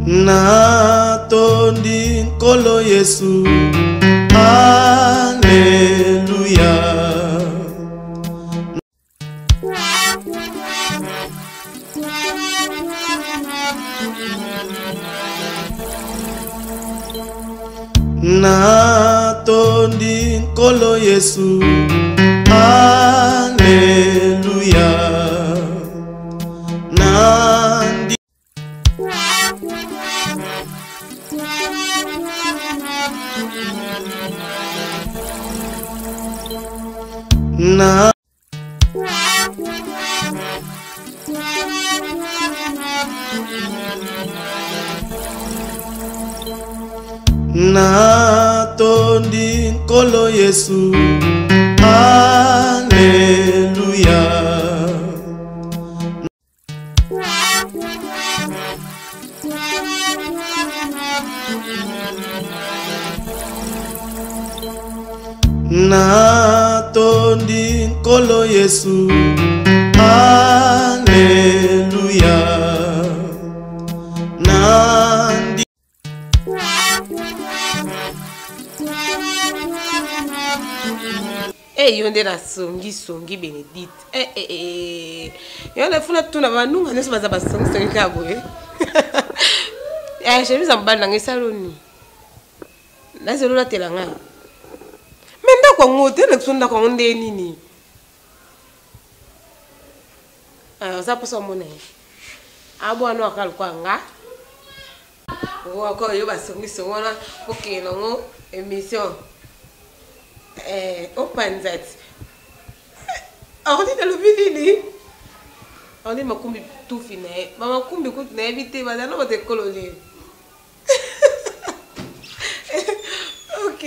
Na tondi nkolo Yesu, Alleluia. Na tondi nkolo Yesu, Alleluia. Nandi na tondi nkolo Yesu, Alleluia. Na tondi nkolo Yesu, Alleluia. Nandi yonde na songi Benedict. Yonde funa tuna banunga neso baza songi kabo chemise ambali na ngesaloni. Na zelo la telanga. Menda kwa ngote na kusunda kwa nde nini. Za poso mona. Abo anu akal kwa nga. Ko yo basongi songona okay no émission. Opanzat. On dit dans le vidéo. On dit makumbi tout fini. Maman kumbi coûte na éviter madame va te cololer. OK.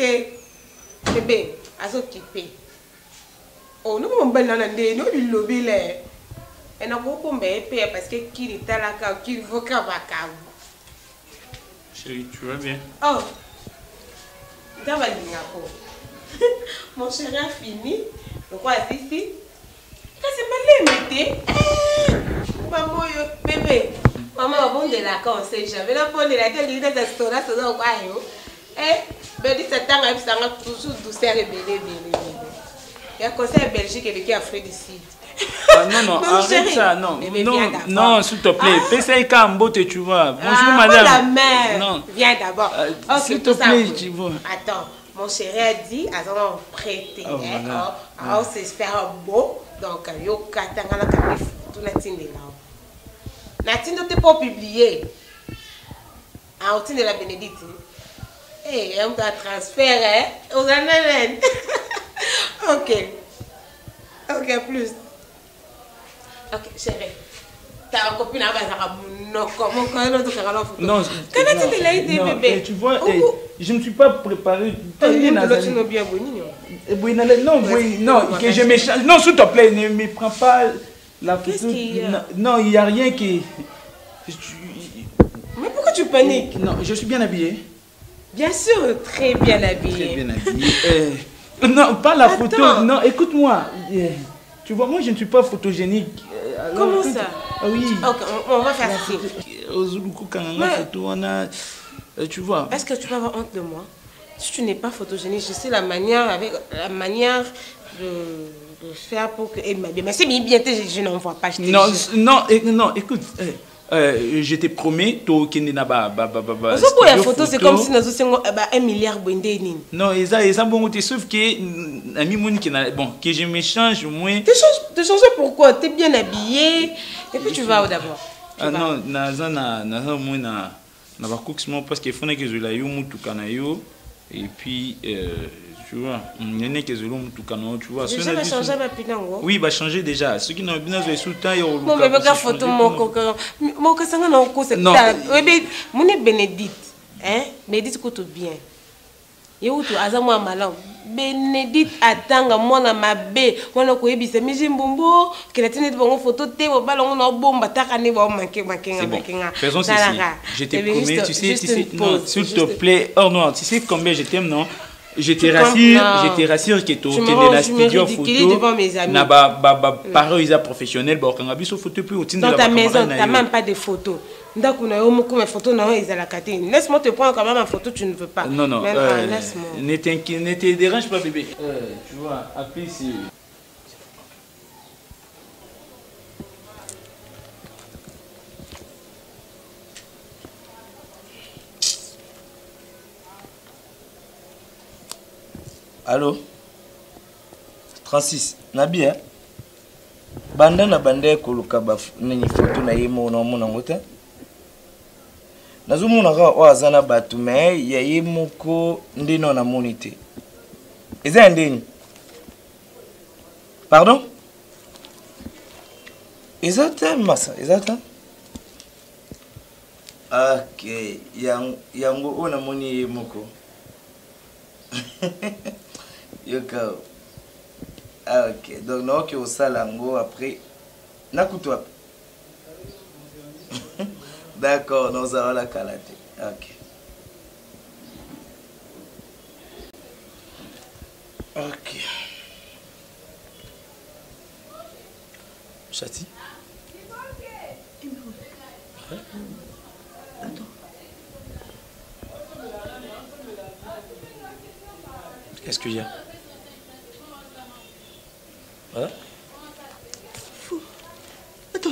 Bébé, aso kipe. Oh nous on belle na ndé, nous lui lobby là. Et na ko pombe pe parce que qui est là ka qui voka baka. Chérie, tu vas bien? Oh. D'abord l'ingako. Mon chéri a fini. Donc, quoi, ici? C'est pas limité. Maman, bébé. Maman, bon de la conseil. J'avais la bonne de la tête de restaurant. C'est donc quoi, yo? Bébé, c'est un peu ça. Toujours douceur et bébé. Il y a un conseil Belgique et qui a fait du site. Non, arrête ça, non. Non, s'il te plaît. Fais ça tu vois. Bonjour, madame. La mère. Non. Viens d'abord. S'il te plaît, tu vois. Attends. Mon chéri a dit, à son prêté, on s'espère beau, donc yo katanga la kamif tout natine là. Natine t'es pas publié. Ah, on de la Bénédicte. On t'a transféré aux années. OK, plus. OK, chéri. Ta copine a non, non, bébé. Tu vois, je ne suis pas préparé. Non, que je me change. Non, s'il te plaît, ne me prends pas la photo. Non, il n'y a rien qui. Mais pourquoi tu paniques? Non, je suis bien habillé. Bien sûr, très bien habillé. Très bien habillé. Non, pas la photo. Non, écoute-moi. Tu vois, moi, je ne suis pas photogénique. Comment ça? Oui. Ok, on va faire ça. Tu vois. Est-ce que tu peux avoir honte de moi? Si tu n'es pas photogénique, je sais la manière de faire pour que... Mais c'est bien, je n'en vois pas. Non, écoute. Je te promets, tu n'as pas. La photo, c'est comme si nous avons 1 milliard de dollars. Non, ça bon, sauf que je me change au moins. Te changer pourquoi? Tu es bien habillé. Et puis tu vas où d'abord? Ah non, parce qu'il faut que je l'aille et puis tu vois, tu vois. Déjà va changer ma pinango. Oui, va changer déjà. Ce qui n'a bien joué sous le temps, il y a mon bébé ka photo mon kasanga na ko c'est bébé mon Bénédicte, hein? Bénédicte coûte bien. Yo tu azamwa malam. Bénédicte atanga mwana mabe, mwana ko yebisa miji mbombo, que la tine bongo photo te bo balongo na bomba takane bo manquer. Faisons ceci. Je te promets, tu sais, non, s'il te plaît. Oh non, tu sais combien je t'aime, non? je te rassure que tu es la studio photo. Devant mes amis. Pareil, ils sont professionnels. Dans ta maison, tu n'as même pas de photos. Laisse-moi te prendre quand même en photo, tu ne veux pas. Non, laisse-moi. Ne te dérange pas, bébé. Tu vois, appelle ici. Allô 36 Nabi hein banda na banda ekoluka nini photo na yemo na mona ngota nazo mona ka wazana batu me ya yemoko ndino na monite eza ndeni pardon ezata masa ezata ok yango ona moni yemoko Yoko. Ah, ok. Donc, non, que au salango après. Nakutwa. D'accord, nous allons la calate. Ok. Ok. Chati. Attends. Qu'est-ce qu'il y a? Hein? Attends.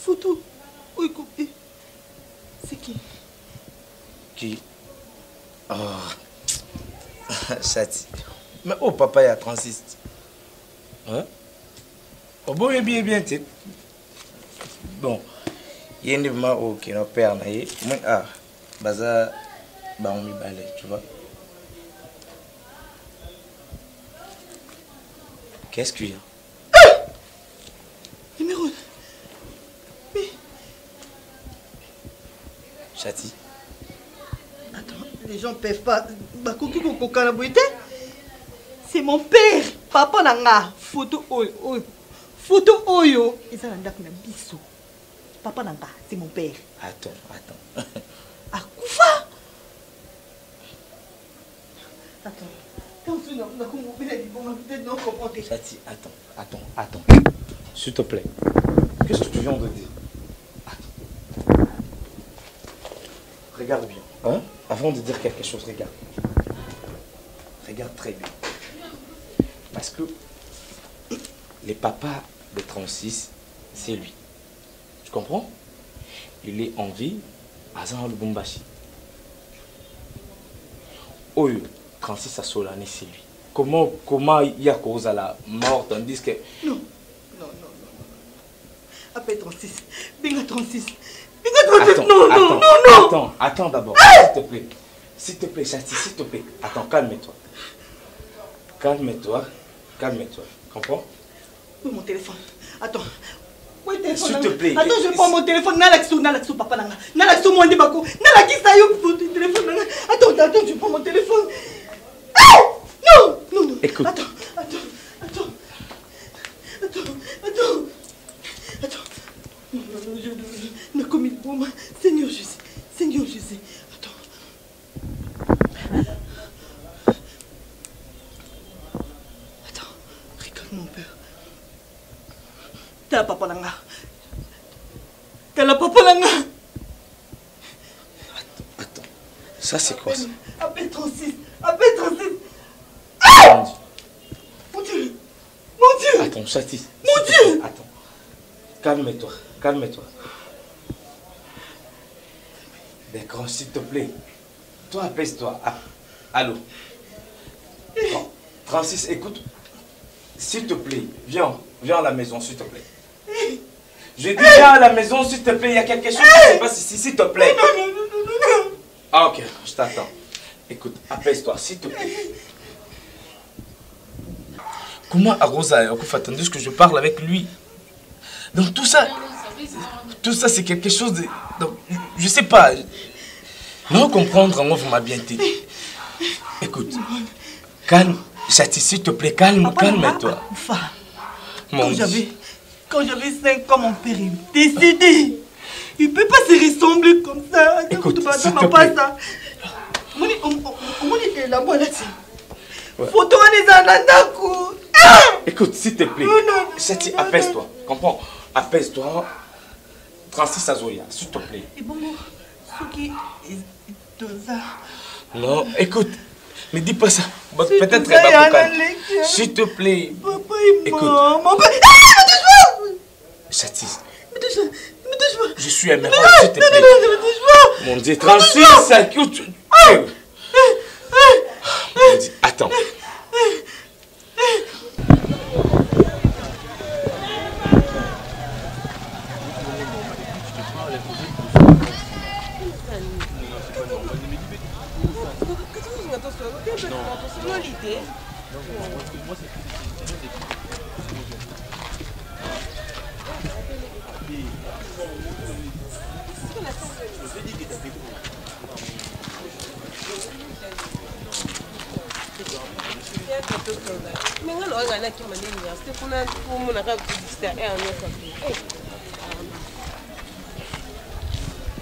Photo. Oui, coupé. C'est qui? Qui? Oh. Chati. Mais oh, papa, il y a 36. Hein? Oh, bon, bien, tu bon. Il y a un oh, qui n'a pas père. Ah, baza, bah, on m'y balai, tu vois. Qu'est-ce qu'il y a? Numéro. Mais. Chati. Attends, les gens peuvent pas. C'est mon père. Papa nanga. Photo oyo. Photo oyo. Et ça n'a pas biso. Papa nanga, c'est mon père. Attends. Akoufa. Attends. Chati, attends. S'il te plaît. Qu'est-ce que tu viens de dire? Attends. Regarde bien. Hein? Avant de dire quelque chose, regarde. Regarde très bien. Parce que le papa de 36, c'est lui. Tu comprends? Il est en vie à Zan Lubumbashi. Oyo. 36 à Solane, c'est lui. Comment il y a cause à la mort tandis que... Non. Appelle 36. Binga 36. Non. Attends d'abord, s'il te plaît, Chati, s'il te plaît. Attends, calme-toi. Comprends? Oui, mon téléphone. Attends. S'il te plaît. Attends, je prends mon téléphone. Nalaxo, papa nanga. Nalaxo, mon débako. Nalakisa yo, téléphone nanga. Attends, je prends mon téléphone. Non. Écoute. Attends. Non, je n'ai commis pour moi. Seigneur Jésus. Attends, regarde mon père. T'as la papa langa. Attends. Ça, c'est quoi ça? Appelle 36. Mon Dieu. Attends, Chati. Mon Dieu. Attends. Calme-toi. D'accord, s'il te plaît. Toi, apaise-toi. Allô. 36, écoute. S'il te plaît, viens à la maison, s'il te plaît. Je dis viens à la maison, s'il te plaît. Il y a quelque chose qui se passe ici, s'il te plaît. Non. Ah, ok, je t'attends. Écoute, apaise-toi, s'il te plaît. Comment Arosa a attendu que je parle avec lui? Donc tout ça c'est quelque chose de... Donc, je sais pas. Non comprendre, on va bien dit. Écoute, calme, Chati, s'il te plaît, calme-toi. Quand j'avais 5 ans, mon père est décédé. Il peut pas se ressembler comme ça. Écoute, tu vas s'il te pas plaît. ça. On est la bonne là-dessus. Photo on est en Andako. Écoute, s'il te plaît. Chati, apaise-toi. Comprends? Apaise-toi. 36 à Zoya, s'il te plaît. Et bon, ce qui est non, écoute. Ne dis pas ça. Peut-être ça, elle va calmer. S'il te plaît. Papa, écoute. Maman. Chati. Me touche pas. Je suis aimé, s'il te plaît. Mon Dieu, 36, ça coûte. Attends.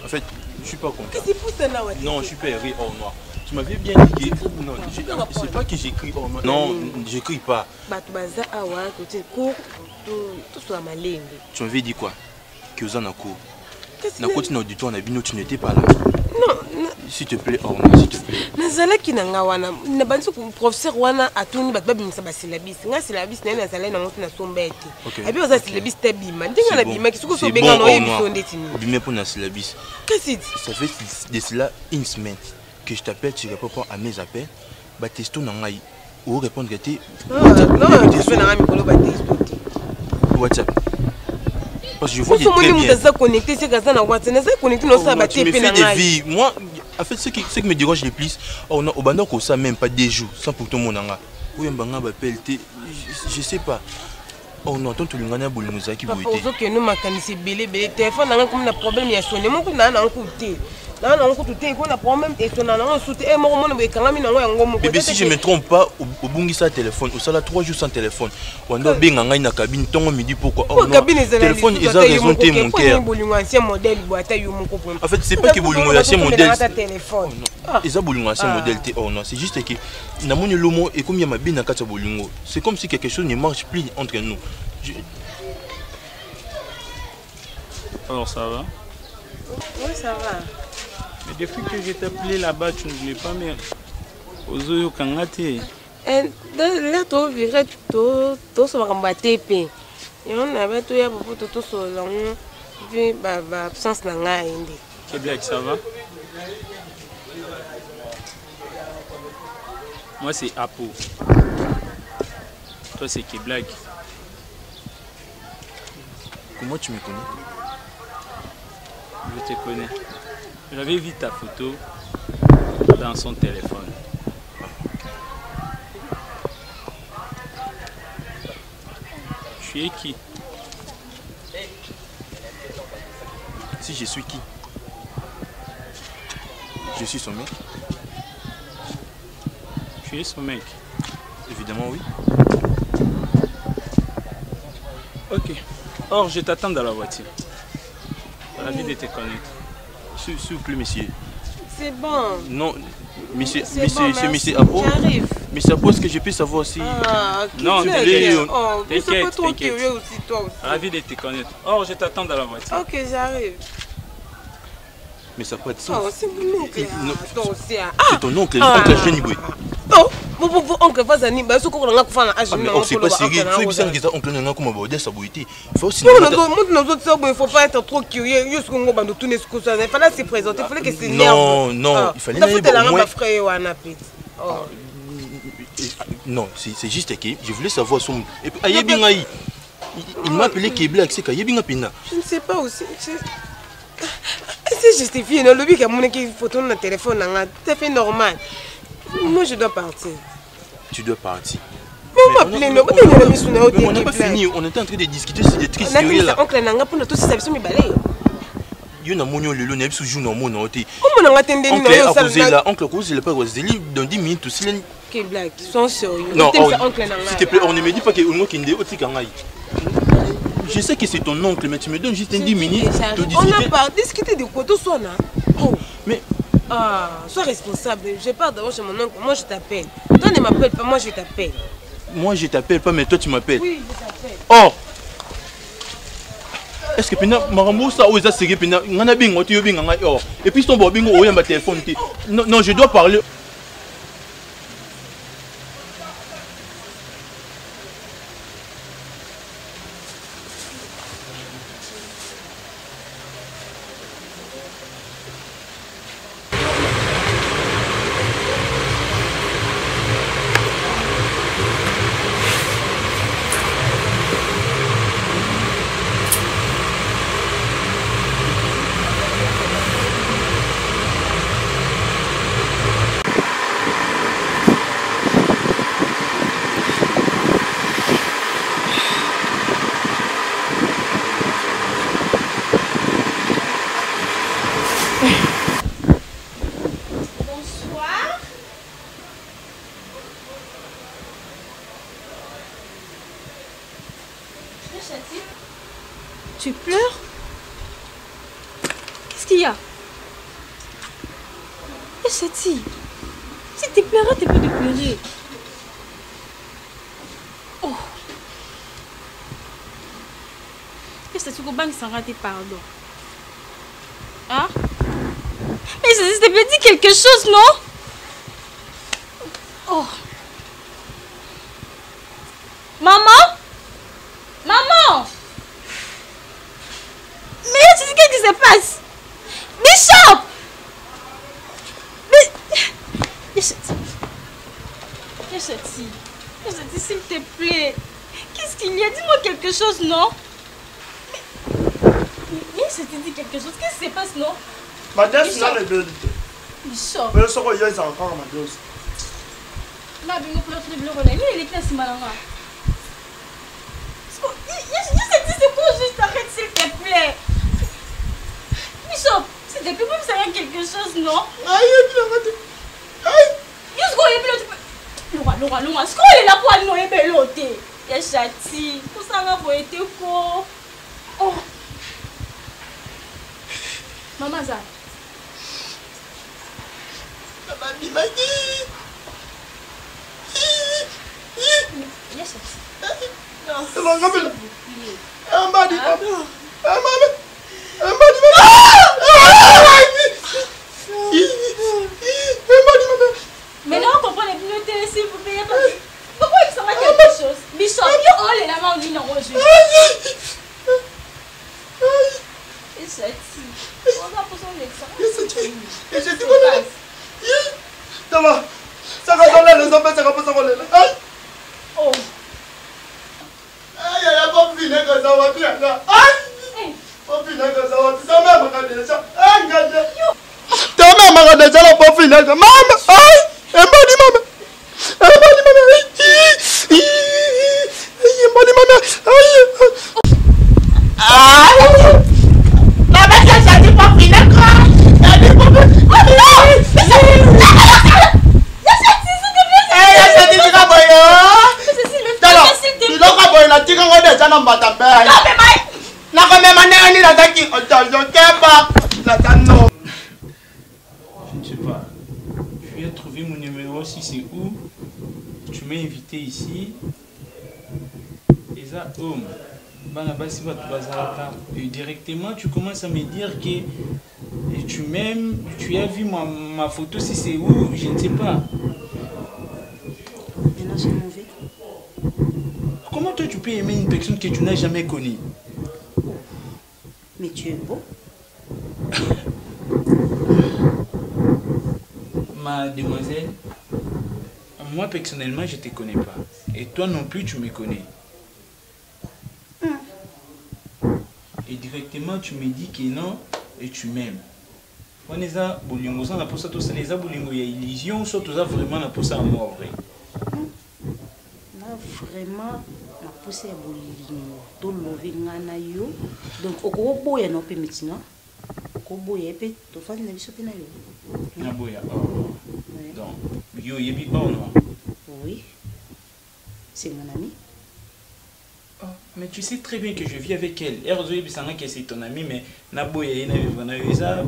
En fait, je suis pas content. Qu'est-ce que c'est là? Non, je suis pas écrit hors noir. Tu m'avais bien dit que... Non, c'est pas que j'écris hors noir. Non, j'écris pas. Tu m'avais dit quoi? Que vous en avez cours. Na côté du temps, tu n'étais pas là. Non. S'il te plaît, hors noir, s'il te plaît. Nazalaki na nga wana na bantu ku professeur wana atuni bat babimisa ba syllabus nga syllabus na nazala na moto na sombete et puis oza syllabus tabima ndinga na bima kisuko so benga no yebiso ndetini bima pour na syllabus. Qu'est-ce que ça fait de cela une semaine que je t'appelle, tu réponds pas à mes appels. Ba testo na ngai ou répondre que non tu fais na mikolo ba testo WhatsApp. Parce que je vois très bien. Connecté, c'est que ça na WhatsApp, c'est connecté non ça ba TP na ngai. Moi en fait, ce qui me dérange le plus, on a au bandako ça même pas des jours sans pour tout le monde. Oui, on va je sais pas. Oh non, tant que le gars boule nous a qui boite. Parce que nous mécanicien belé téléphone n'a comme un problème il y a sonné mon coup n'a écouté. Là on écoute tout qu'on a problème et son ana on soute et moi on me quand même na ngo. Bébé si je me trompe pas au bungisa téléphone, au sala 3 jours sans téléphone. On doit bien nga na cabine tongo me dit pourquoi. Oh non. Téléphone ils ont raison de mon cœur. En fait, c'est pas que boulungo ancien modèle. Ils ont boulungo ancien modèle oh non, c'est juste que na moni lomo et comme il y a ma bien na kata boulungo. C'est comme si quelque chose ne marche plus entre nous. Alors ça va? Oui, ça va. Mais depuis que je t'ai appelé là-bas, tu ne voulais pas me... Ozo Kangate. Là, tu virais tout sur un TP. Et on avait tout sur l'absence de la Quel blague, ça va? Moi, c'est Apo. Toi, c'est Keblak. Comment tu me connais? Je te connais. J'avais vu ta photo dans son téléphone. Tu es qui? Si je suis qui? Je suis son mec. Tu es son mec? Évidemment oui. Ok. Or, je t'attends dans la voiture. Ravi de te connaître. S'il vous plaît, monsieur. C'est bon. Non, monsieur, monsieur Apo. J'arrive. Monsieur Apo, est-ce que je peux savoir si... Non, t'inquiète. Ravi de te connaître. Or, je t'attends dans la voiture. Ok, j'arrive. Mais ça peut être ça. Oh, c'est mon oncle. C'est ton oncle, oncle Jeniboué. Oh, mon oncle va s'animer. Mais c'est pas sérieux. Il faut que ça oncle n'a comme abordé sa beauté. Il faut aussi. Il faut pas être trop curieux. Il fallait se présenter. Il fallait que c'est non, il fallait non, c'est juste que je voulais savoir son. Et puis il m'a appelé Keblak, c'est Kayebinga Pina. Je ne sais pas aussi. C'est justifié. Le but que mon équipe photo dans le téléphone, c'est fait normal. Moi, je dois partir. Tu dois partir. On n'a pas fini, on était en train de discuter sur des trucs sérieux là. Oncle Nanga pour tous ces services, mais balai. Il y a un monio le long, sous jour normal non té. Comment on a attendu oncle a posé là, oncle cause il pas posé dans 10 minutes tout seul. Quelle blague, sont sérieux. Non, s'il te plaît, on ne me dit pas que on qui ndé oti kangai. Je sais que c'est ton oncle, mais tu me donnes juste 10 minutes. On n'a pas discuté de quoi, tout ça, là. Oh. Mais... Ah, sois responsable. Je pars d'abord chez mon oncle. Moi, je t'appelle. Toi, ne m'appelle pas. Moi, je t'appelle. Moi, je t'appelle pas, mais toi, tu m'appelles. Oui, je t'appelle. Oh! Est-ce que pena marambo ça ou ça c'est pena ngana bingo tu bingo ngai oh et puis ton bo bingo oya ma téléphone non je dois parler. Tu pleures? Qu'est-ce qu'il y a? Chati, si tu pleurais, tu peux te pleurer. Oh. Qu'est-ce que tu veux que ça rate pardon? Hein? Mais ça te plaît dire quelque chose, non? Oh. Maman? Maman! Mais tu sais qu'est-ce qui se passe? Bishop! Mais... Yachati, s'il te plaît. Qu'est-ce qu'il y a? Dis-moi quelque chose, non? Mais je te dis quelque chose. Qu'est-ce qui se passe, non? Madame, c'est là le deux. Bishop. Mais le soir, il y a encore ma dose. Ma bingo pour le bleu, il est classe malanga. C'est quoi juste arrête s'il te plaît. Bishop, s'il te plaît, même ça y a quelque chose, non? Aïe, aïe. Yusko est belote. Laura, ce qu'on est là pour nous est belote. Ya chati, pour ça on va être quoi? Oh. Maman ça. Maman dit ma dit. Ya chati. Non, c'est bon, rappelle. Un badi, mais non, on comprend les bibliothèques, s'il vous plaît. Pourquoi il s'en va quelque chose? Bishop, il est là, on dit non, je suis. Et c'est on va poser un exemple. Et je dis, voilà. Ça va. Ça va dans les hommes, ça va pas s'envoler là. Aïe. Oh. Aïe, aïe, pas finir que ça va bien là. Aïe. Pas finir que ça va bien. Ça m'a regardé ça. Aïe, aïe. Ta mère m'a regardé ça, pas finir que maman. Aïe. Elle m'a dit maman. Elle m'a dit maman. Elle m'a dit maman. Aïe. Maman, ça dit pas finir que. Elle dit pas finir. Je ne sais pas. Je vais trouver mon numéro si c'est où. Tu m'as invité ici. Et ça, et directement, tu commences à me dire que tu m'aimes, tu as vu ma photo si c'est où, je ne sais pas. Maintenant, je m'en vais. Comment toi tu peux aimer une personne que tu n'as jamais connue? Mais tu es beau. Ma demoiselle, moi personnellement je ne te connais pas. Et toi non plus tu me connais. Et directement tu me dis que non et tu m'aimes. On est à Bolingo, on a pour ça tous les Bolingo, il y a illusion, soit tout ça vraiment pour ça à moi vrai. Là vraiment la poussée à Bolingo, tout levé ngana yo. Donc au gros boy non peut maintenant. Au gros boy peut tout faire une émission pena yo. Na boya. Donc yo yebi pas non? Oui. C'est mon ami. Mais tu sais très bien que je vis avec elle. Erzo Bisanga que c'est ton ami, mais Nabo et Ina ça.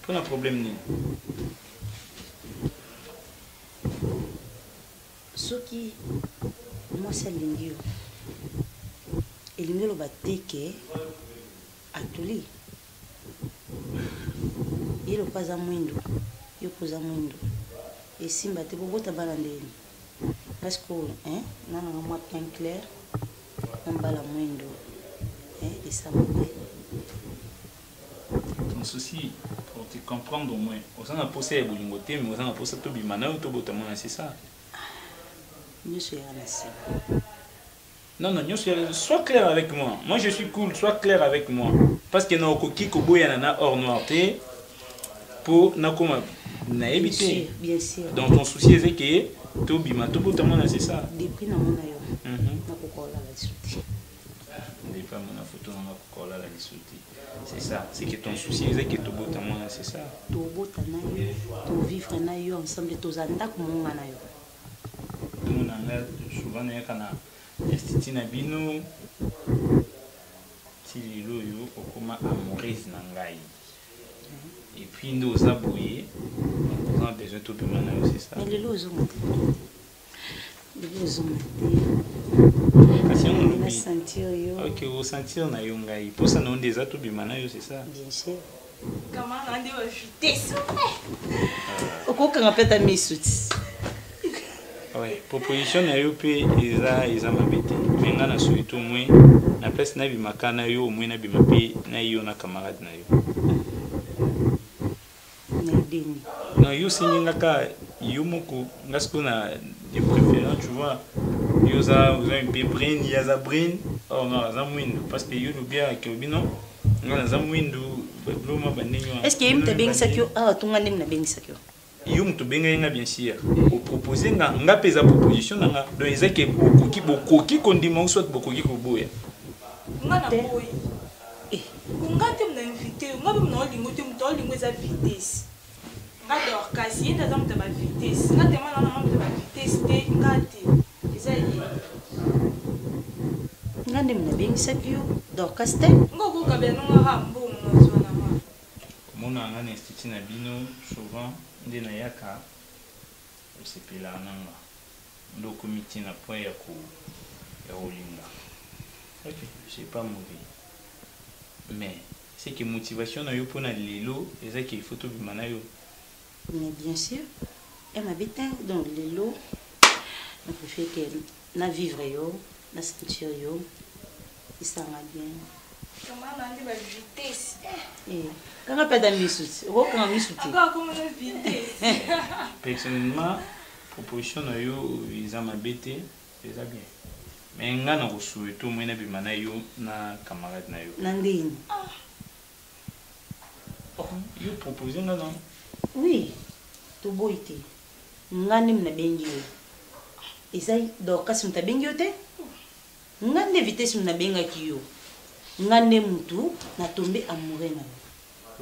Pour un problème ni. Ce qui, moi c'est l'ingio. Et l'ingio va dire à tous les. Il n'est pas à moindre. Il n'est pas à moindre. Et si je te vois ta balade, parce que, hein, non, non, moi bien clair, on va la moindre. Et ça me plaît. Ton souci, pour te comprendre au moins, on s'en a posé à Boulingoté, mais on s'en a posé à Tobimana ou Tobotamana, c'est ça? Je suis ramassé. Non, non, sois clair avec moi. Moi, je suis cool, sois clair avec moi. Parce que non, Koki, Kobo, il y en a hors noir, pour Nakoma, n'a évité. Bien sûr. Donc, ton souci, c'est que Tobima, Tobotamana, c'est ça? Depuis que je suis c'est ça, c'est que ton souci c'est que tu bottes moi, c'est ça. Tu bottes tu vivre ensemble, tu andas comme on a yo. Tout le monde a souvent un canal. Est-ce bino si lilo yo okoma amoureuse nangai. Et puis nous abouyer, on a besoin tout le monde, c'est ça. Mais lilo zoom. Ok, vous sentir na yongai. Pour ça, nous des atouts bimana, c'est ça. Bien sûr. Comment on a dit vitesse? Au coup, quand on fait ta mise. Oui, proposition na yo pe eza mabete. Mais nga na souhaite au moins na place na bimaka na yo au moins na bimape na yo na camarade na yo. Non, yo singa ka yo moko ngasko na des préférences, tu vois. Yo za un peu brain, ya za brain. Oh non, za mwindo parce que yo lobia ke bino. Nga za mwindo bloma banenyo. Est-ce que yim te bengi sakyo? Ah, tunga nem na bengi sakyo. Yo mto benga nga bien sûr. Au proposer nga pesa proposition nga. Donc ezake bokoki kondima soit bokoki koboya. Nga na boy. Nga te mna invité, nga be mna olingo te mto olingo za vitesse. Nga dor kasi yenda za mta ba vitesse. Nga te mana na mta ba vitesse te nga te. Eza yi. Nga nem na bengi sakyo dor kaste. Nga ko ka be no nga hambo mna zo na ma. Mona nga na institut na bino souvent ndena yaka osepela nanga ndo comité na point ya olinga. Ok, c'est pas mauvais, mais c'est que motivation na yo pour na lelo eza que il faut to bimana yo. Mais bien sûr, elle m'habite dans lelo. Je préfère que na vivre yo, na sentir yo, et ça va bien. Comment on a dit ba vitesse? Quand on pète à mi-souti, on va mi-souti. Encore comment on a vitesse? Personnellement, proposition na yo eza mabete, eza bien. Mais nga na souhaite au moins na bimana yo na camarade na yo. Nandine. Yo proposer nga non? Oui, to boite. Nga nim na bengi yo. Eza do kasi mta bengi yo te? Nga ne vitesse mna benga ki yo. Nga ne mtu na tomber amoureux na yo.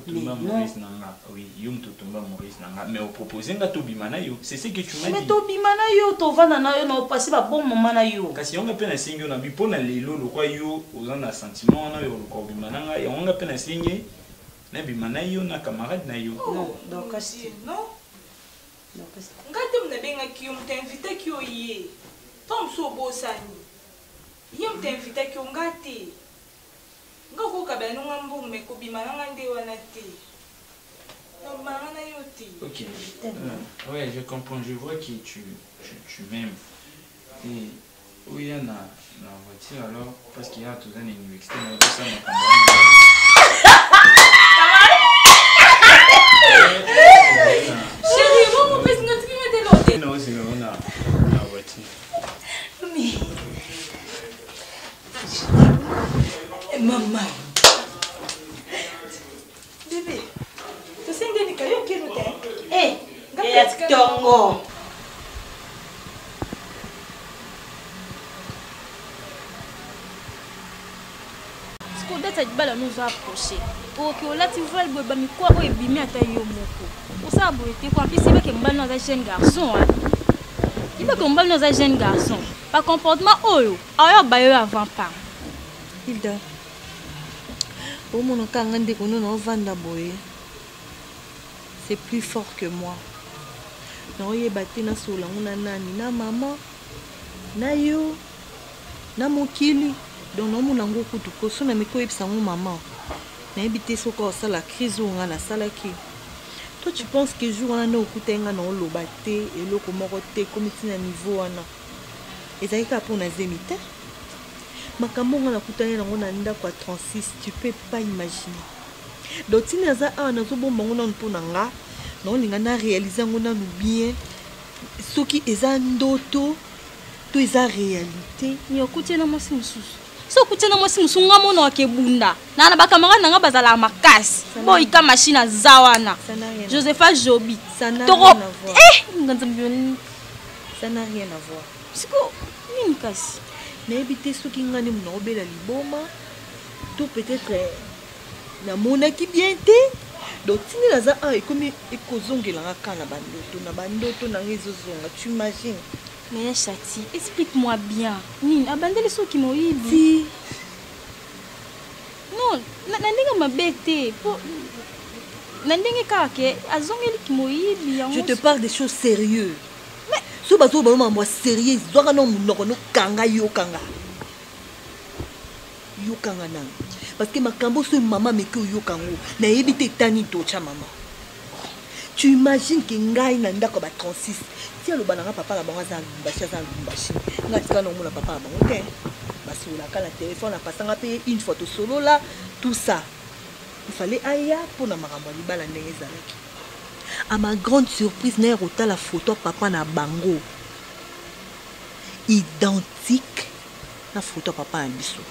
Tomba Maurice nanga, oui, yo mtu tomba Maurice nanga, mais au proposer nga to bimana yo, c'est ce que tu m'as dit. Mais to bimana yo, to vana na yo na passer ba bon moment na yo. Kasi yonga pe na singi na bi pona lelo lokwa yo ozana sentiment na yo lokwa bimana nga, yonga pe na singi na bimana yo na camarade na yo. Non, donc kasi non. Donc kasi. Ngate mna benga ki yo m'invite ki yo yé. Tom so bo sani. Yé m'invite ki yo ngate. Ok, ouais, je comprends, je vois que tu m'aimes. Et où il y en a dans la voiture alors, parce qu'il y a tout un université, mais tout ça m'a chérie, vous me faites notre crime de l'hôtel. Non, c'est dans la voiture. Mais maman. Bébé, tu sais que tu as qui nous Tongo. data dibala nous approcher. OK, là tu vois le bami quoi o ebimi ata yo moko. Pour ça bo était quoi plus c'est que mbala nos jeune garçon. Il va que mbala nos jeune garçon. Par comportement, oyo, ayo bayo avant pas. Hilda. Au mon kangande kono no vanda boye. C'est plus fort que moi. Non yebate na sola nguna nani na maman. Na yo. Na mokili. Donc non mon ngo kutu ko so na miko yebisa mon maman. Na yebite soko ça la crise ou ngana salaki. Toi tu penses que jour on a okutenga na lobate eloko moko te comme tina niveau wana. Ezalika pour na zemite. Makambo ngana kutanya na ngona ndako à 36, tu peux pas imaginer. Donc si naza a na zo bomba ngona mpona nga, non linga na réaliser ngona nu bien. Soki eza ndoto, to eza réalité. Ni okutina mwasi mususu. So okutina mwasi mususu ngamo na kebunda. Na bakamara nanga bazala makasi. Bo ika machine zawana. Josepha Jobi. Ça n'a rien à voir. Ça n'a rien à voir. Siko nini kasi? Mais habiter ceux qui ngani mna obela liboma tout peut-être na mona ki bien té donc tini laza a ekomi ekozongela ngaka na bandoto na ngezozonga tu imagines. Mais Chati, explique-moi bien. Nini abandele ceux qui moyibi. Si. Non, na ndenge mabete po na ndenge kake azongeli ki moyibi. Je te parle des choses sérieuses. So bazo ba mama sérieux zoka no munoko no kanga yo kanga nang parce que makambo so mama meke yo kango na yebite tani to cha mama. Tu imagines que ngai na ndako ba 36 ti alo bananga papa la bango za lumbashi ngatika no mona papa la bango te basi la kala téléphone na pasanga pe une photo solo là tout ça il fallait aya pour na makambo libala ndenge zalaki. À ma grande surprise, n'a pas la photo papa na bango. Identique la photo papa en biso.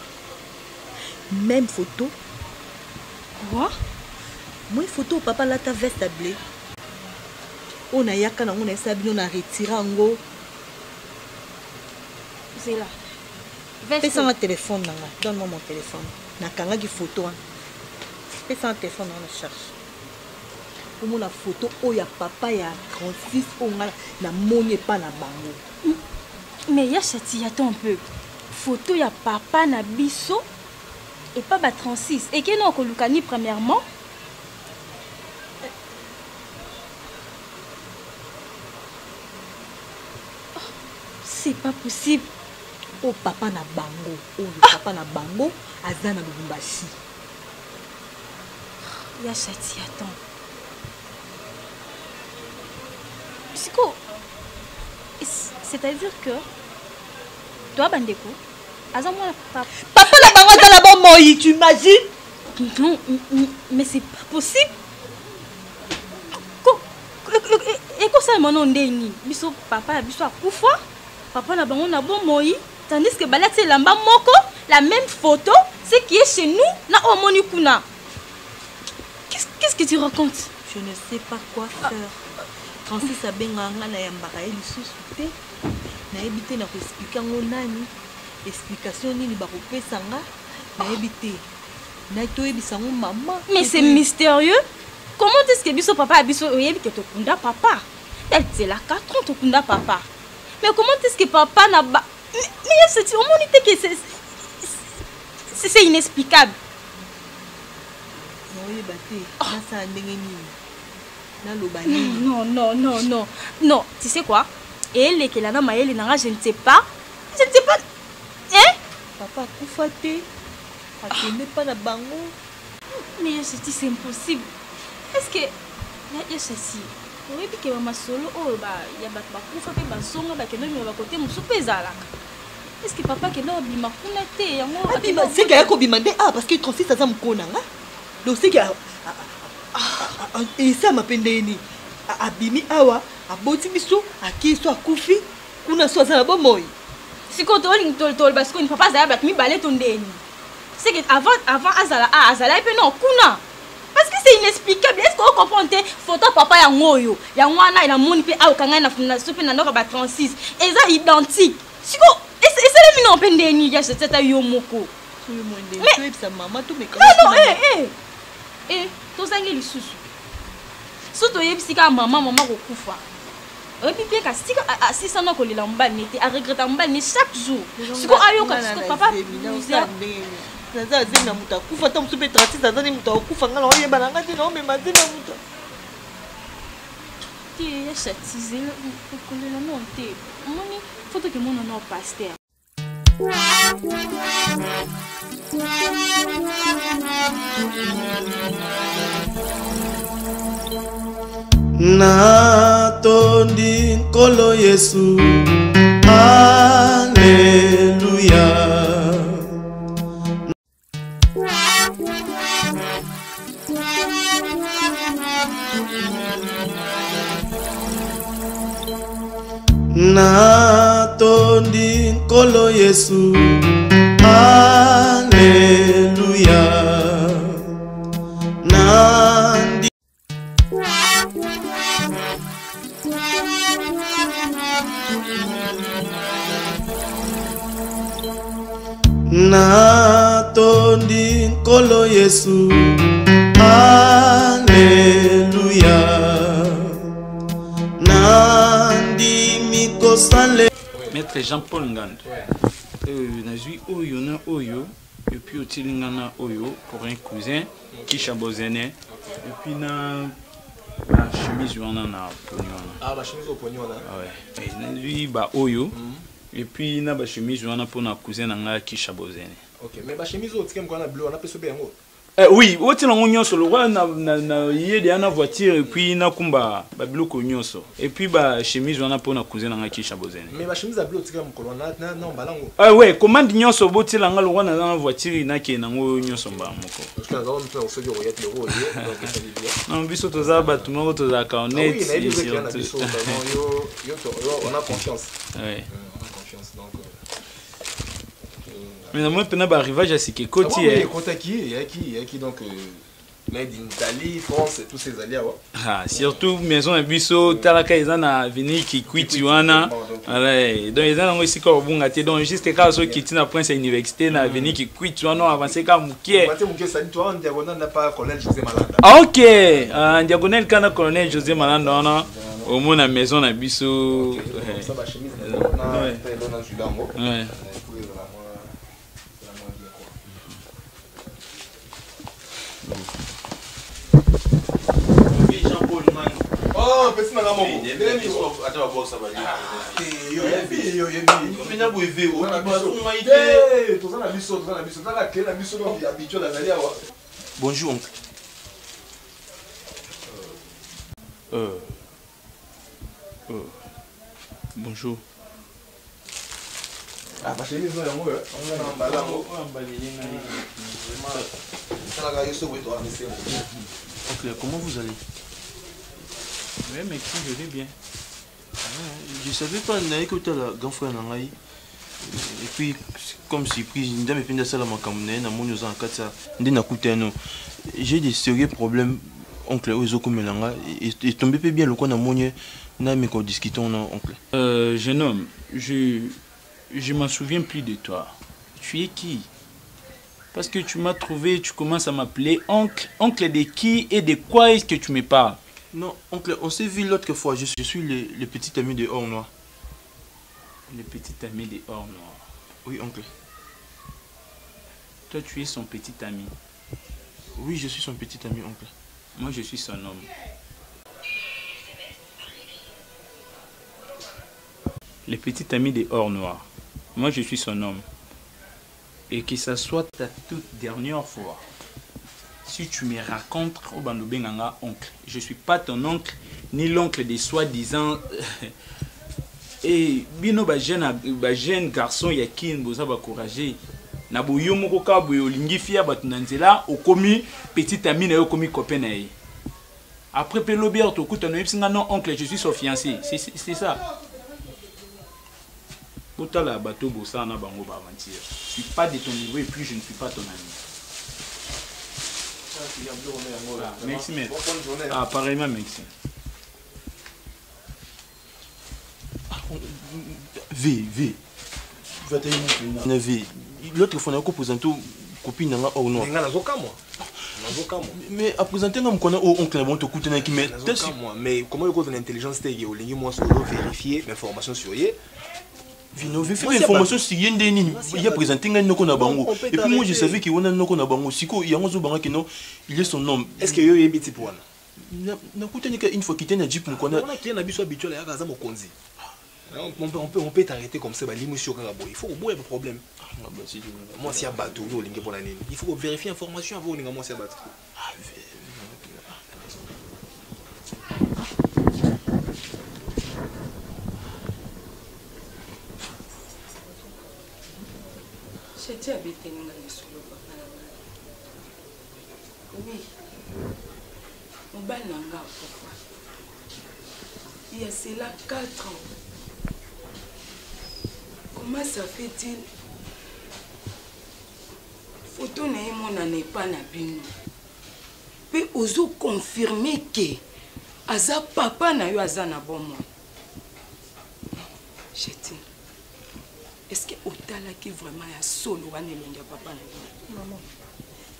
Même photo. Quoi? Moi photo papa là ta veste à blé. On a yaka na on a sabi on a retiré ango. C'est là. Fais ça mon téléphone nanga. Donne-moi mon téléphone. Na kanga ki photo. Fais ça mon téléphone on cherche. Pour moi la photo oh ya papa ya 36 on a na monie pas na bango. Mais ya Chati attends un peu. Photo ya papa na biso et pas ba 36 et que non ko lukani premièrement. C'est pas possible. Oh papa na bango, papa na bango azana Lubumbashi. Ya Chati attends. C'est-à-dire que toi Bandeko azamwa papa la bango dans la bonne moi tu imagines? Non mais c'est pas possible. Et quoi ça mon ndeni biso papa biso akufa papa na bango na bon moi tandis que balati lamba moko la même photo c'est qui est chez nous na omoni kuna. Qu'est-ce que tu racontes? Je ne sais pas quoi faire. Francis a bien na yambaka eli susute na ebité na ko expliquer ngo nani explication nini ba ko pesa nga na ebité na to ebisa ngo maman. Mais c'est mystérieux. Comment est-ce que biso papa biso oyebi que to kunda papa? Elle c'est la 4 ans to kunda papa. Mais comment est-ce que papa n'a pas mais c'est au moins que c'est inexplicable. Non yebate na sa ndenge nini. Non, tu sais quoi? Et les que la nama elle nanga je ne sais pas. Hein? Papa koufate. Atene pas na bango. Mais c'est impossible. Est-ce que ya ceci? Oui puis que mama solo oh ba ya ba kufa pe ba songa ba ke no ba côté musu pezala. Est-ce que papa ke no bima kuna te yango abima c'est que ko bima de parce que 36 ça mkona nga. Donc c'est que et ça m'appendeni abimi awa aboti biso akiso akufi kuna so za bo moyi siko to ling tol parce que papa za ba mi balé ton ndeni c'est que avant azala pe non kuna parce que c'est inexplicable. Est-ce qu'on comprend tes photo papa ya ngoyo ya ngwana ina moni pe awa kanga na soupe na ndoka ba 36 eza identique siko et c'est le mino pendeni ya cette yo moko yo mwende tu sa maman tout mais non tozangi lisusu soto yebisika mama kokufa oyebi ka sika asisana kolela mobali nete aregreta mobali ne chaque jour siko ayoka siko papa naza zemi na moto akufa ta mosu mpe tratis aza ni moto akufa nga na oyeba na nga te na omema zemi na moto te ya chatize kolela no te omoni foto ke mona no paster natondi nkolo Yesu Alleluia natondi nkolo Yesu Alleluia nandi natondi nkolo Yesu Alleluia nandi mikosale Maître Jean-Paul Ngand nazwi oyo na oyo et puis otilingana oyo pour un cousin qui chabozene et puis na la chemise wana na poniona la chemise au poniona ouais nazwi ba oyo et puis na ba chemise wana pour na cousin nga qui chabozene. OK mais ba chemise au tikem kwa na bleu on a peso bengo. Oui, otila nyonso lo na yede na voiture et puis na kumba ba biloko nyonso et puis ba chemise wana pour na cousin nga qui chabozene. Mais ba chemise à bleu tikem ko na balango. Ouais, commande nyonso botila nga lo na voiture na ke na ngo nyonso ba moko. Parce que na on peut aussi royat le rôle donc ça dit bien. Non, biso toza ba tout monde toza ka honnête. Oui, on a confiance. Ouais. On a confiance donc mais moi pena ba arrivage à Sike Koti il y a qui donc made in Italie, France et tous ces alliés ah surtout maison à biso talaka ezana avenue qui quit wana allez donc ezana ngo isika obunga te donc juste ka so kiti na prince université na avenue qui quit wana avancer ka mukie ça dit toi en diagonale n'a pas colonel José Malanda. Ah OK en diagonale kana colonel José Malanda wana au moins na maison na biso ça va chemise na judango. Ouais. Oh, petit madame. Attends, on va voir ça va dire. Bonjour oncle. Bonjour. Ah, parce que les gens on va balango. Oncle, comment vous allez? Oui, merci, je vais bien. Je savais pas que la grand frère Nangaï. Et puis, comme surprise, j'ai des sérieux problèmes, oncle, et tombé bien le coin d'ammonia, mais qu'on discutons, oncle. Jeune homme, je m'en souviens plus de toi. Tu es qui? Parce que tu m'as trouvé, tu commences à m'appeler oncle. Oncle de qui et de quoi est-ce que tu me parles? Non, oncle, on s'est vu l'autre fois. Je suis le petit ami de Or Noir. Le petit ami de Or Noir. Oui, oncle. Toi, tu es son petit ami. Oui, je suis son petit ami, oncle. Moi, je suis son homme. Le petit ami de Or Noir. Moi, je suis son homme. Et que ça soit ta toute dernière fois. Si tu me racontes au Bandobenganga oncle, je ne suis pas ton oncle, ni l'oncle des soi-disant. Et bino ba jeune garçon yakin boza ba courageux. Na boyo moko ka boyo lingi fia batunanzela okomi petit ami na yo komi copain na ye. Après pelobia to kuta no yipsinga non oncle, je suis son fiancé. C'est ça. Botala bato bosa na bango ba mentir. Je ne suis pas de ton niveau et puis je ne suis pas ton ami. Merci, mais. Ah, pareillement, merci. V. L'autre fois, on a posé un tout copine dans la Or Noir. Mais à présenter, on connaît oncle bon te coûter qui met. Mais comment le code de l'intelligence t'es au ligne moi solo vérifier l'information sur y. Vino vérifier l'information sur y ndeni. Il y a présenté un noko na bango. Et puis moi je savais qu'il y a un noko na bango. Siko il y a un zo banga qui non il est son nom. Est-ce que yo yebiti pour na coûter une fois qu'il était jeep on connaît. On a qui na biso habituel ya kaza mokonzi. On peut t'arrêter comme ça, l'émotion il faut au bout il y a un problème. Moi si y a bateau, il faut vérifier l'information avant de moi si y a bateau. J'étais habité dans le solo. Oui. Mon bal n'a pas pourquoi. Il y a cela 4 ans. Comment ça fait-il? Photo na mon n'est pas na bino. Puis ozo confirmer que aza papa na yo aza na bon moi. J'étais. Est-ce que otala qui vraiment ya solo wana elonga papa na yo? Maman.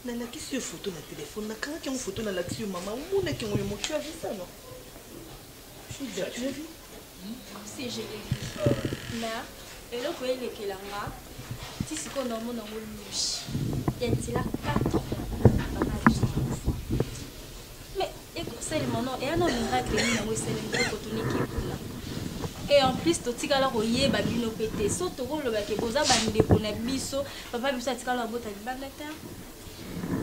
Na qui sur photo na téléphone na quand qui on photo na l'action maman on est qui on mo tu as vu ça non? Tu as vu? Si je l'ai vu. Là et là, vous voyez les Kelanga, si c'est qu'on a mon amour louche, il y a 4 ans. Mais c'est le moment, et un homme miracle, il y a un homme qui et en plus, tu sais, alors, il y a un babino pété. Sauf que le bac est posé, il y a un biso, papa, il y a un bot à l'ibanater.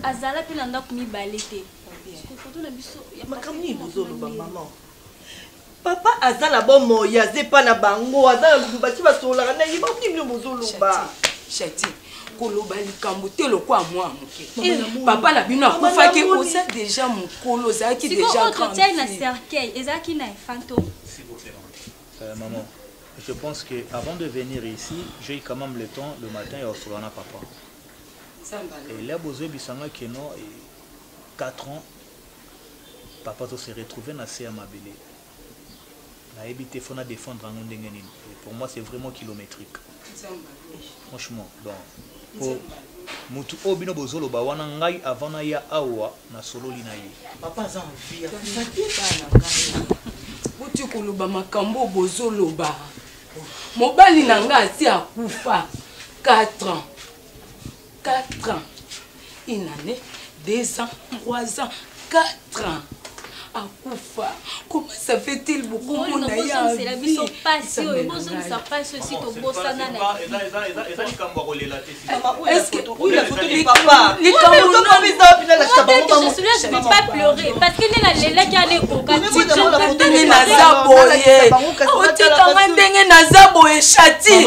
Azala, puis il y a un mi balete. Maman. Papa aza la bon moya zepa na bango aza lubati ba sola na yiba ni mozolo ba chati koloba likambo te lokwa moi moke papa la bino akufa ke osa déjà mon kolo za ki déjà grand si na cercueil ezaki na fantôme s'il vous plaît maman je pense que avant de venir ici j'ai quand même le temps le matin et au solana papa et là besoin bisanga que non 4 ans papa to se retrouver na CA Mabele. La habité faut na défendre en ndengenine. Pour moi c'est vraiment kilométrique. Franchement, donc pour mutu obino bozolo ba wana ngai avant na ya awa na solo linaye. Papa za envie. Mutu koloba makambo bozolo ba. Mobali na nga asi akufa 4 ans. 4 ans. Une année, 2 ans, 3 ans, 4 ans. Akufa. Comment ça fait-il beaucoup de temps? C'est la vie sont passées. Ça passe aussi au beau sana. Est-ce que oui la photo du papa? Je ne peux pas pleurer parce qu'il est là qui a les coca.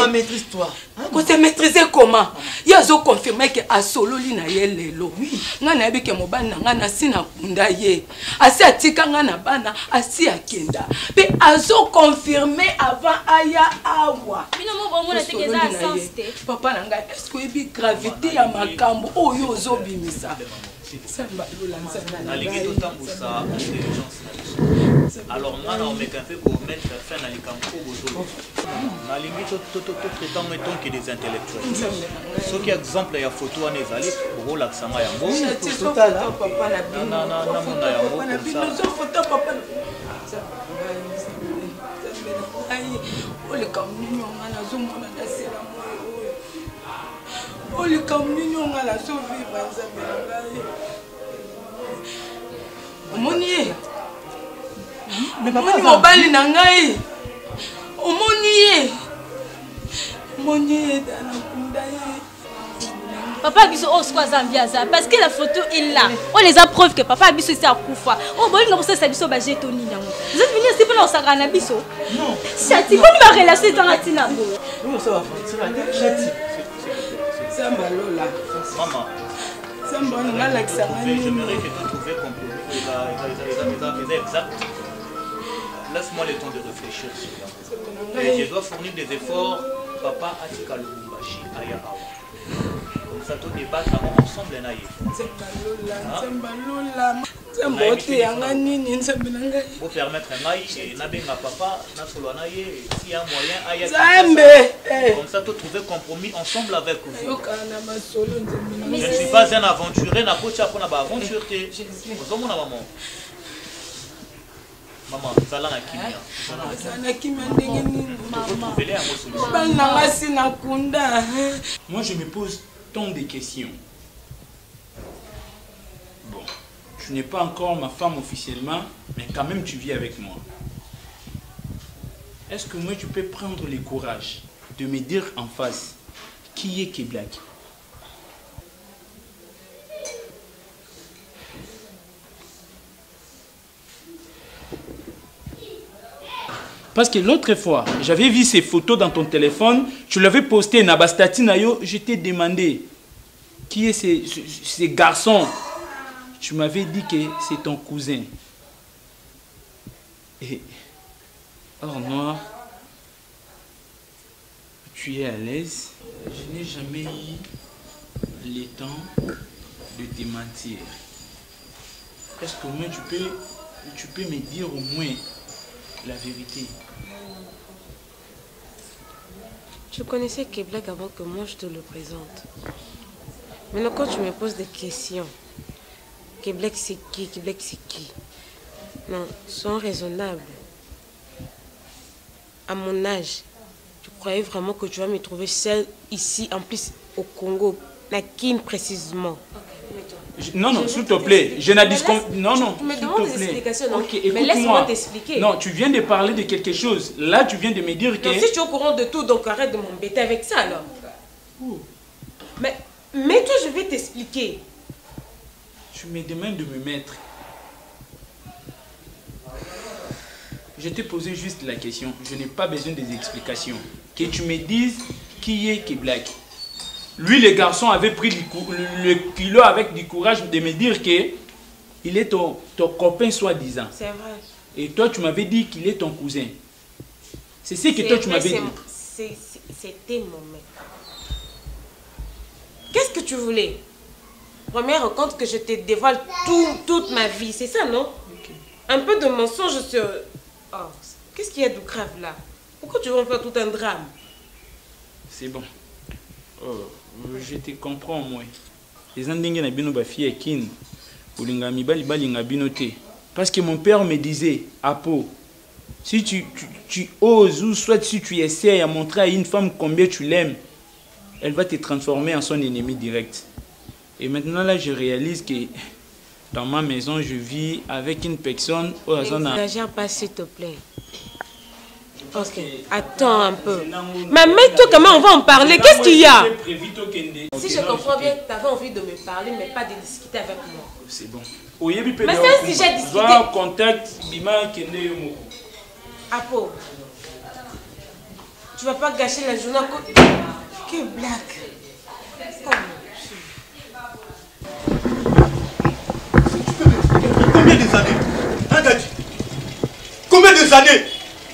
Maîtrise-toi. Quand tu maîtriser comment? Il y a confirmé que a solo lina yelelo. Oui. Ngana bi ke mobana ngana sina kunda ye. Asi atika ngana bana asi akenda. Pe azo confirmé avant aya awa. Bino mo bomo na tekeza sensité. Papa nanga est-ce que bi gravité ya makambo oyo zo bimisa. Samba lola nzana. Alingi to tambusa intelligence. Alors on met café pour mettre fin à l'écampo bozolo. Nalingi to traitant mettons que des intellectuels. Ce qui exemple il y a photo en ezali pour l'accent yango. Total papa la bino. Na mona yango comme ça. Photo papa. Ai ole kamnyo ngala zomona na sela moyo. Ole kamnyo ngala so vivre nzambe ngai. Omoni mais papa mobali na ngai omoni dana kunda papa biso o squat zambiaza parce que la photo est là on les a preuve que papa biso c'est akufa o bolinga pour ça biso ba jetoni nango vous êtes venus ici pour la sakana biso non chati boni ba relation dans la tinabo oui ça va chati samba lola maman samba na l'accent j'aimerais que tu trouves compromis exact. Laisse-moi le temps de réfléchir sur ça. Et je dois fournir des efforts. Papa Atika Lubumbashi, Aya Awa. Donc ça te débattre ensemble. Samba lola. Pour permettre un maïs, n'a papa, n'a solo na ye, s'il y a moyen, comme ça, tu trouver compromis ensemble avec vous. Je ne suis pas un aventurier, n'a pas pour la aventure. Maman, maman, ça l'a Moi, je me pose tant de questions. Bon, tu n'es pas encore ma femme officiellement, mais quand même tu vis avec moi. Est-ce que moi tu peux prendre le courage de me dire en face qui est Keblak? Parce que l'autre fois, j'avais vu ces photos dans ton téléphone, tu l'avais posté Nabastati Nayo, je t'ai demandé qui est ces garçons. Tu m'avais dit que c'est ton cousin. Et or noir, tu es à l'aise. Je n'ai jamais eu le temps de te mentir. Est-ce que moi tu peux me dire au moins la vérité? Je connaissais Keblak avant que moi je te le présente. Maintenant quand tu me poses des questions, Keblak c'est qui? Keblak c'est qui? Non, sois raisonnable. À mon âge, tu croyais vraiment que tu vas me trouver seule ici, en plus au Congo, la Kin précisément. Non, s'il te plaît, je n'ai non, tu me demandes des explications, non? Okay, mais laisse-moi t'expliquer. Non, tu viens de parler de quelque chose. Là, tu viens de me dire que... Non, si tu es au courant de tout, donc arrête de m'embêter avec ça, alors. Mais toi, je vais t'expliquer. Tu me demandes de me mettre. Je t'ai posé juste la question. Je n'ai pas besoin des explications. Que tu me dises qui est Keblak. Lui, le garçon avait pris le kilo avec du courage de me dire que il est ton copain soi-disant. C'est vrai. Et toi, tu m'avais dit qu'il est ton cousin. C'est ce que toi, tu m'avais dit. C'était mon mec. Qu'est-ce que tu voulais? Première rencontre que je te dévoile toute ma vie. C'est ça, non? Okay. Un peu de mensonge sur... Oh, qu'est-ce qu'il y a de grave là? Pourquoi tu veux en faire tout un drame? C'est bon. Oh, je te comprends, moi. Les endingues na bino ba fille kin. Ulinga mibali balinga binote. Parce que mon père me disait, Apo, si tu oses ou soit si tu essaies à montrer à une femme combien tu l'aimes, elle va te transformer en son ennemi direct. Et maintenant là, je réalise que dans ma maison, je vis avec une personne... N'exagère pas, s'il te plaît. Ok, attends un peu. Mais mets-toi quand même, on va en parler. Qu'est-ce qu'il y a? Si je comprends bien, tu avais envie de me parler, mais pas de discuter avec moi. C'est bon. Mais c'est un sujet discuté. Apo, tu vas pas gâcher la journée. Quelle blague. Combien des années? Hein, Daddy? Combien des années?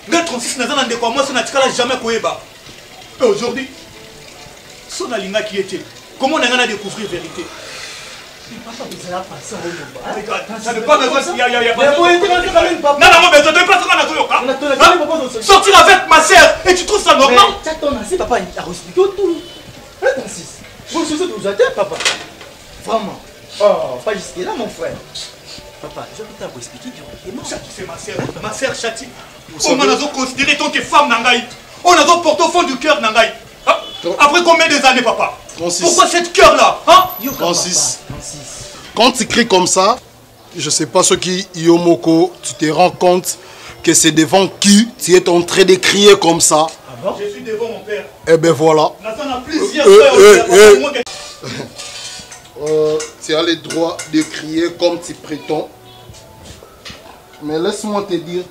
Nga 36 n'a pas de quoi, moi, ça n'a jamais koeba. Et aujourd'hui, son alinga qui était. Comment on a découvert la vérité? Ça ne pas besoin de sortir avec ma soeur et tu trouves ça normal? Papa, il a expliqué tout. Vous souciez de vous aider, papa. Vraiment. Oh, pas jusque-là, mon frère. Papa, je vais vous expliquer directement. C'est ma soeur Chati. On a considéré tant que femme Nangaï. On a porté au fond du cœur Nangaï. Après combien d'années, papa? Pourquoi cette cœur-là? Francis, quand tu cries comme ça, je ne sais pas ce qui, Yomoko, tu te rends compte que c'est devant qui tu es en train de crier comme ça. Ah bon? Je suis devant mon père. Eh ben voilà. Tu as le droit de crier comme tu prétends. Mais laisse-moi te dire,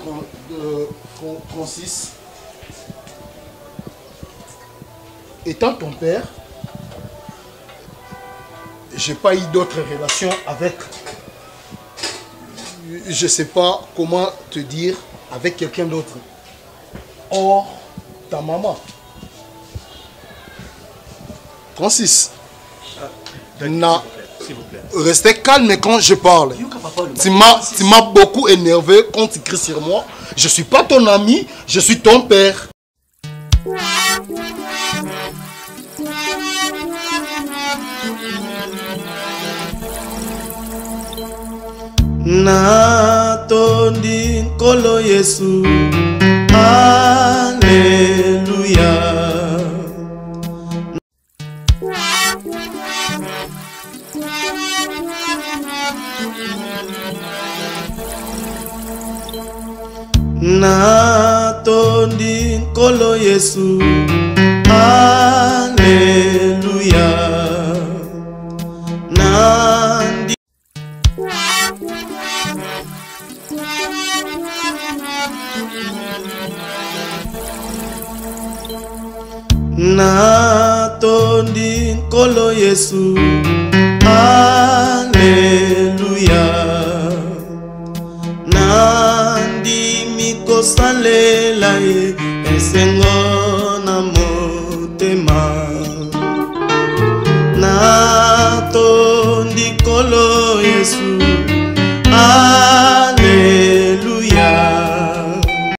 Francis, étant ton père, j'ai pas eu d'autres relations avec, je sais pas comment te dire, avec quelqu'un d'autre. Or, ta maman. Francis, S'il vous plaît. Restez calme quand je parle. Tu m'as beaucoup énervé quand tu cries sur moi. Je suis pas ton ami, je suis ton père. Natondi nkolo Yesu. Alléluia. Natondi nkolo Yesu. Alléluia. Nandi Natondi nkolo Yesu. Alléluia. Nandi mikosalela ye esengo na motema. Natondi nkolo Yesu.